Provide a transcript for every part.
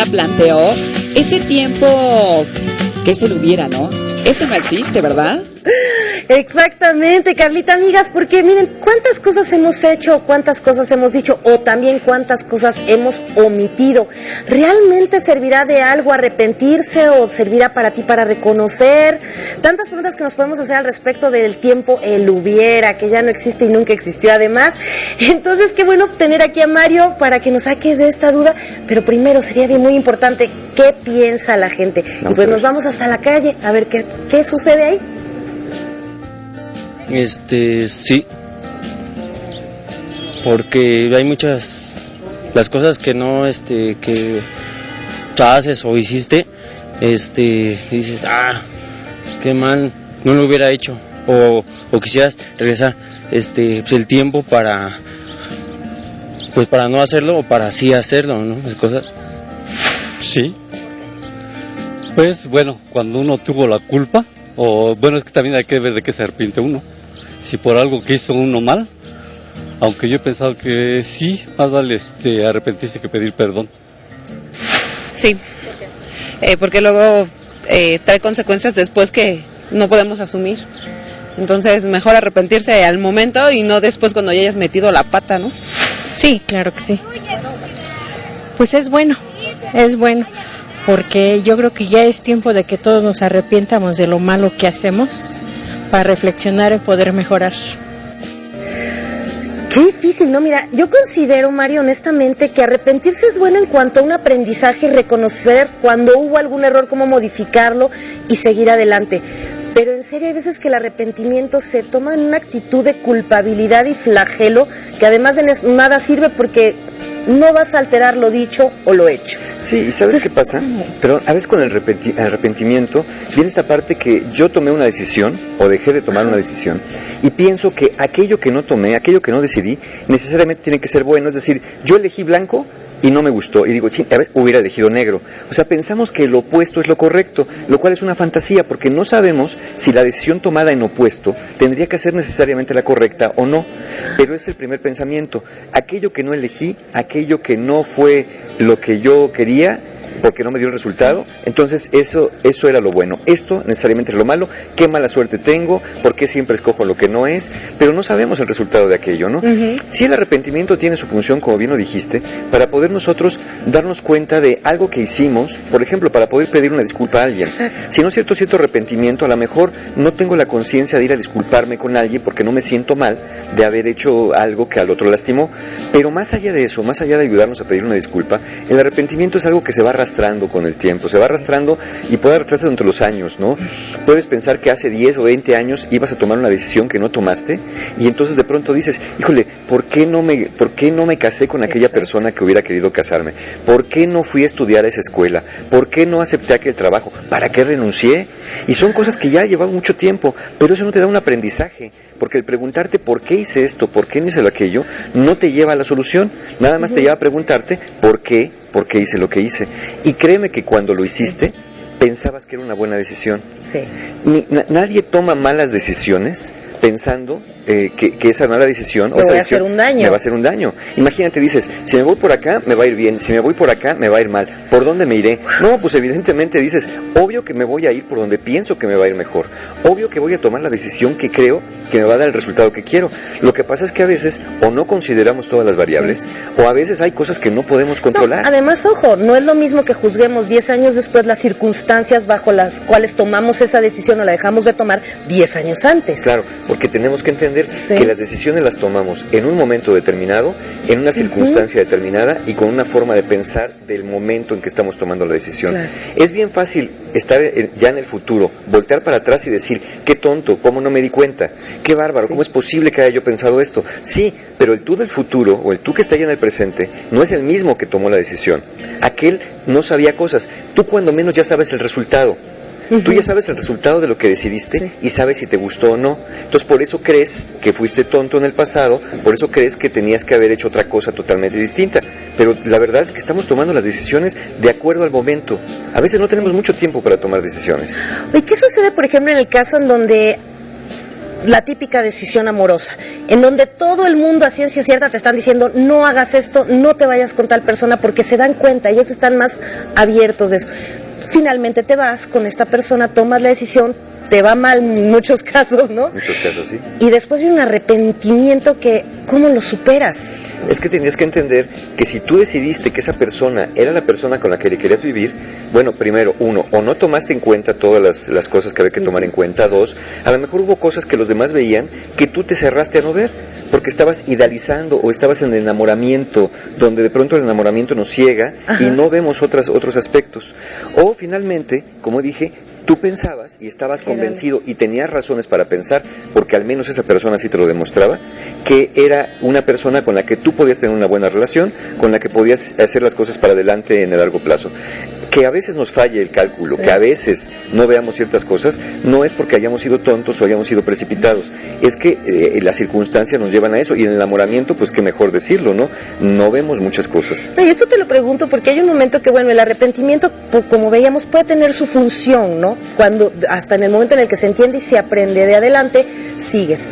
planteó, ese tiempo que se lo hubiera, ¿no? Ese no existe, ¿verdad? Exactamente, Carlita, amigas, porque miren, cuántas cosas hemos hecho, cuántas cosas hemos dicho, o también cuántas cosas hemos omitido. ¿Realmente servirá de algo arrepentirse o servirá para ti para reconocer? Tantas preguntas que nos podemos hacer al respecto del tiempo, el hubiera, que ya no existe y nunca existió además. Entonces, qué bueno tener aquí a Mario para que nos saques de esta duda, pero primero sería bien muy importante, ¿qué piensa la gente? Y pues nos vamos hasta la calle a ver qué sucede ahí. Sí, porque hay muchas, las cosas que no, que haces o hiciste, dices, qué mal, no lo hubiera hecho, o quisieras regresar, pues el tiempo para no hacerlo o para sí hacerlo, ¿no? Las cosas. Sí, pues bueno, cuando uno tuvo la culpa, o bueno, es que también hay que ver de qué se arrepiente uno. Si por algo que hizo uno mal, aunque yo he pensado que sí, más vale arrepentirse que pedir perdón. Sí, porque luego trae consecuencias después que no podemos asumir. Entonces, mejor arrepentirse al momento y no después cuando ya hayas metido la pata, ¿no? Sí, claro que sí. Pues es bueno, porque yo creo que ya es tiempo de que todos nos arrepientamos de lo malo que hacemos para reflexionar y poder mejorar. Qué difícil, ¿no? Mira, yo considero, Mario, honestamente, que arrepentirse es bueno en cuanto a un aprendizaje y reconocer cuando hubo algún error, cómo modificarlo y seguir adelante. Pero en serio hay veces que el arrepentimiento se toma en una actitud de culpabilidad y flagelo que además de nada sirve porque no vas a alterar lo dicho o lo hecho. Sí, ¿y sabes qué pasa? Pero a veces con el arrepentimiento viene esta parte que yo tomé una decisión o dejé de tomar una decisión y pienso que aquello que no tomé, aquello que no decidí, necesariamente tiene que ser bueno. Es decir, yo elegí blanco y no me gustó, y digo, a ver, hubiera elegido negro. O sea, pensamos que lo opuesto es lo correcto, lo cual es una fantasía, porque no sabemos si la decisión tomada en opuesto tendría que ser necesariamente la correcta o no. Pero es el primer pensamiento. Aquello que no elegí, aquello que no fue lo que yo quería, porque no me dio el resultado, entonces eso era lo bueno. Esto necesariamente es lo malo. Qué mala suerte tengo, por qué siempre escojo lo que no es, pero no sabemos el resultado de aquello, ¿no? Sí, el arrepentimiento tiene su función, como bien lo dijiste, para poder nosotros darnos cuenta de algo que hicimos, por ejemplo, para poder pedir una disculpa a alguien. Exacto. Si no es cierto arrepentimiento, a lo mejor no tengo la conciencia de ir a disculparme con alguien porque no me siento mal de haber hecho algo que al otro lastimó, pero más allá de eso, más allá de ayudarnos a pedir una disculpa, el arrepentimiento es algo que se va arrastrando con el tiempo, se va arrastrando y puede arrastrarse durante los años, ¿no? Puedes pensar que hace 10 o 20 años ibas a tomar una decisión que no tomaste y entonces de pronto dices, híjole, ¿por qué no me casé con aquella persona que hubiera querido casarme? ¿Por qué no fui a estudiar a esa escuela? ¿Por qué no acepté aquel trabajo? ¿Para qué renuncié? Y son cosas que ya llevan mucho tiempo, pero eso no te da un aprendizaje, porque el preguntarte por qué hice esto, por qué no hice aquello, no te lleva a la solución, nada más te lleva a preguntarte por qué hice lo que hice. Y créeme que cuando lo hiciste, pensabas que era una buena decisión. Sí. Nadie toma malas decisiones pensando que esa mala decisión o esa decisión me va a hacer un daño. Imagínate, dices, si me voy por acá me va a ir bien, si me voy por acá me va a ir mal, ¿por dónde me iré? No, pues evidentemente dices, obvio que me voy a ir por donde pienso que me va a ir mejor, obvio que voy a tomar la decisión que creo que me va a dar el resultado que quiero. Lo que pasa es que a veces o no consideramos todas las variables, o a veces hay cosas que no podemos controlar. No, además, ojo, no es lo mismo que juzguemos 10 años después las circunstancias bajo las cuales tomamos esa decisión o la dejamos de tomar 10 años antes. Claro, porque tenemos que entender que las decisiones las tomamos en un momento determinado, en una circunstancia determinada y con una forma de pensar del momento en que estamos tomando la decisión. Claro. Es bien fácil estar ya en el futuro, voltear para atrás y decir, qué tonto, cómo no me di cuenta, qué bárbaro, cómo es posible que haya yo pensado esto. Sí, pero el tú del futuro o el tú que está ya en el presente no es el mismo que tomó la decisión. Aquel no sabía cosas, tú cuando menos ya sabes el resultado. Tú ya sabes el resultado de lo que decidiste y sabes si te gustó o no. Entonces por eso crees que fuiste tonto en el pasado, por eso crees que tenías que haber hecho otra cosa totalmente distinta. Pero la verdad es que estamos tomando las decisiones de acuerdo al momento. A veces no tenemos mucho tiempo para tomar decisiones. ¿Y qué sucede, por ejemplo, en el caso en donde la típica decisión amorosa, en donde todo el mundo a ciencia cierta te están diciendo no hagas esto, no te vayas con tal persona, porque se dan cuenta, ellos están más abiertos de eso. Finalmente te vas con esta persona, tomas la decisión, te va mal en muchos casos, ¿no? Muchos casos, sí. Y después viene un arrepentimiento que, ¿cómo lo superas? Es que tenías que entender que si tú decidiste que esa persona era la persona con la que querías vivir, bueno, primero, uno, o no tomaste en cuenta todas las cosas que había que tomar en cuenta, dos, a lo mejor hubo cosas que los demás veían que tú te cerraste a no ver, porque estabas idealizando o estabas en el enamoramiento, donde de pronto el enamoramiento nos ciega y no vemos otros aspectos. O finalmente, como dije, tú pensabas y estabas convencido y tenías razones para pensar, porque al menos esa persona sí te lo demostraba, que era una persona con la que tú podías tener una buena relación, con la que podías hacer las cosas para adelante en el largo plazo. Que a veces nos falle el cálculo, que a veces no veamos ciertas cosas, no es porque hayamos sido tontos o hayamos sido precipitados, es que las circunstancias nos llevan a eso, y en el enamoramiento, pues qué mejor decirlo, ¿no? No vemos muchas cosas. Y esto te lo pregunto porque hay un momento que, bueno, el arrepentimiento, como veíamos, puede tener su función, ¿no? Cuando, hasta en el momento en el que se entiende y se aprende de adelante, sigues.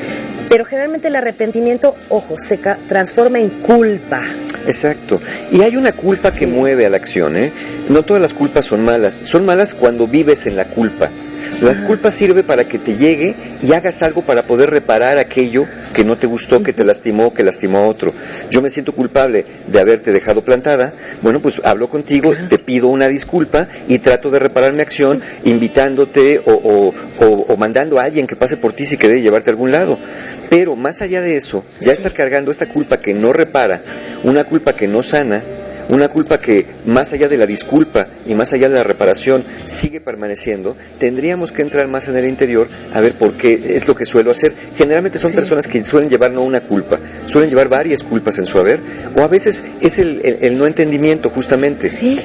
Pero generalmente el arrepentimiento, ojo, se transforma en culpa. Exacto. Y hay una culpa que mueve a la acción, ¿eh? No todas las culpas son malas cuando vives en la culpa. Las culpas sirven para que te llegue y hagas algo para poder reparar aquello que no te gustó, que te lastimó, que lastimó a otro. Yo me siento culpable de haberte dejado plantada, bueno, pues hablo contigo, te pido una disculpa y trato de reparar mi acción invitándote o mandando a alguien que pase por ti si quiere llevarte a algún lado. Pero más allá de eso, ya estar cargando esta culpa que no repara, una culpa que no sana, una culpa que más allá de la disculpa y más allá de la reparación sigue permaneciendo, tendríamos que entrar más en el interior a ver por qué es lo que suelo hacer. Generalmente son personas que suelen llevar no una culpa, suelen llevar varias culpas en su haber, o a veces es el no entendimiento justamente. Sí.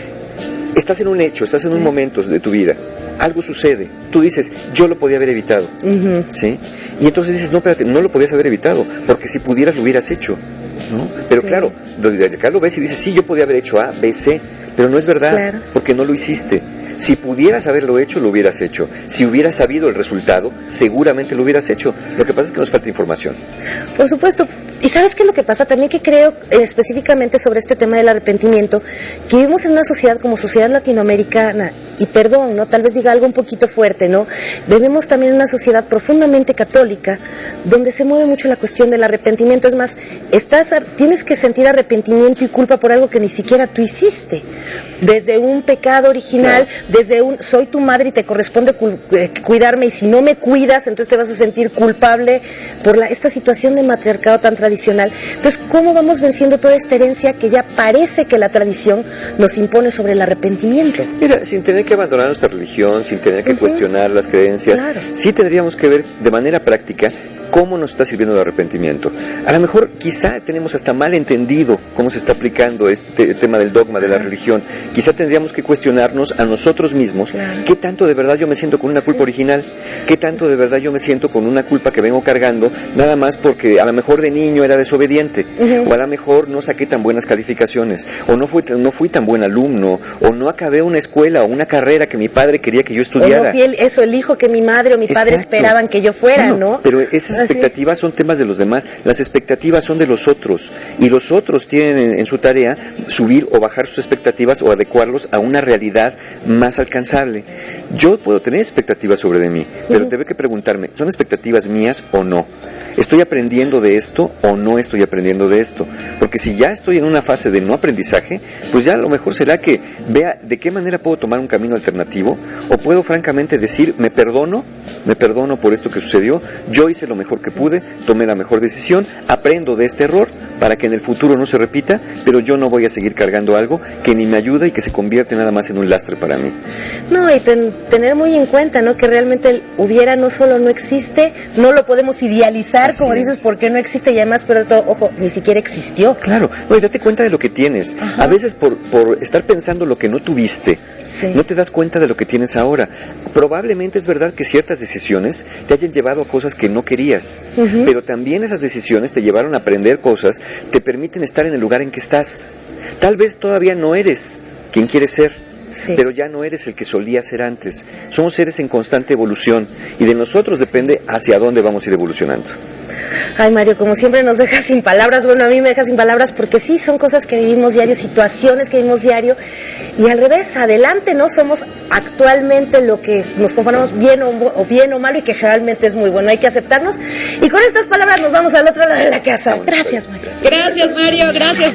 Estás en un hecho, estás en un momento de tu vida, algo sucede, tú dices, yo lo podía haber evitado, ¿sí? Y entonces dices, no, espérate, no lo podías haber evitado, porque si pudieras lo hubieras hecho, ¿no? Pero claro, desde acá lo ves y dices, sí, yo podía haber hecho A, B, C, pero no es verdad, porque no lo hiciste. Si pudieras haberlo hecho, lo hubieras hecho. Si hubieras sabido el resultado, seguramente lo hubieras hecho. Lo que pasa es que nos falta información. Por supuesto. ¿Y sabes qué es lo que pasa? También que creo específicamente sobre este tema del arrepentimiento, que vivimos en una sociedad como sociedad latinoamericana, y perdón, ¿no? Tal vez diga algo un poquito fuerte, ¿no? Vivimos también en una sociedad profundamente católica, donde se mueve mucho la cuestión del arrepentimiento. Es más, tienes que sentir arrepentimiento y culpa por algo que ni siquiera tú hiciste. Desde un pecado original, desde soy tu madre y te corresponde cuidarme, y si no me cuidas, entonces te vas a sentir culpable por esta situación de matriarcado tan tradicional. Entonces, ¿cómo vamos venciendo toda esta herencia que ya parece que la tradición nos impone sobre el arrepentimiento? Mira, sin tener que abandonar nuestra religión, sin tener que cuestionar las creencias, sí tendríamos que ver de manera práctica cómo nos está sirviendo el arrepentimiento. A lo mejor quizá tenemos hasta mal entendido cómo se está aplicando este tema del dogma de la religión. Quizá tendríamos que cuestionarnos a nosotros mismos qué tanto de verdad yo me siento con una culpa original, qué tanto de verdad yo me siento con una culpa que vengo cargando nada más porque a lo mejor de niño era desobediente, o a lo mejor no saqué tan buenas calificaciones, o no fui tan buen alumno, o no acabé una escuela o una carrera que mi padre quería que yo estudiara. O no fui el hijo que mi madre o mi padre esperaban que yo fuera, ¿no? Pero esas expectativas son temas de los demás, las expectativas son de los otros, y los otros tienen en su tarea subir o bajar sus expectativas o adecuarlos a una realidad más alcanzable. Yo puedo tener expectativas sobre de mí, pero tengo que preguntarme, ¿son expectativas mías o no? ¿Estoy aprendiendo de esto o no estoy aprendiendo de esto? Porque si ya estoy en una fase de no aprendizaje, pues ya a lo mejor será que vea de qué manera puedo tomar un camino alternativo, o puedo francamente decir, me perdono por esto que sucedió, yo hice lo mejor que pude, tomé la mejor decisión, aprendo de este error para que en el futuro no se repita, pero yo no voy a seguir cargando algo que ni me ayuda y que se convierte nada más en un lastre para mí. No, y tener muy en cuenta, ¿no?, que realmente el hubiera no solo no existe, no lo podemos idealizar, como dices, porque no existe, y además, pero todo, ojo, ni siquiera existió. Claro, oye, date cuenta de lo que tienes. A veces por estar pensando lo que no tuviste, no te das cuenta de lo que tienes ahora. Probablemente es verdad que ciertas decisiones te hayan llevado a cosas que no querías, pero también esas decisiones te llevaron a aprender cosas, te permiten estar en el lugar en que estás. Tal vez todavía no eres quien quieres ser, Sí. pero ya no eres el que solía ser antes. Somos seres en constante evolución y de nosotros depende hacia dónde vamos a ir evolucionando. Ay, Mario, como siempre nos dejas sin palabras. Bueno, a mí me dejas sin palabras porque sí, son cosas que vivimos diario, situaciones que vivimos diario. Y al revés, adelante, ¿no? Somos actualmente lo que nos conformamos bien o malo y que generalmente es muy bueno. Hay que aceptarnos. Y con estas palabras nos vamos al otro lado de la casa. Gracias, Mario. Gracias, Mario. Gracias,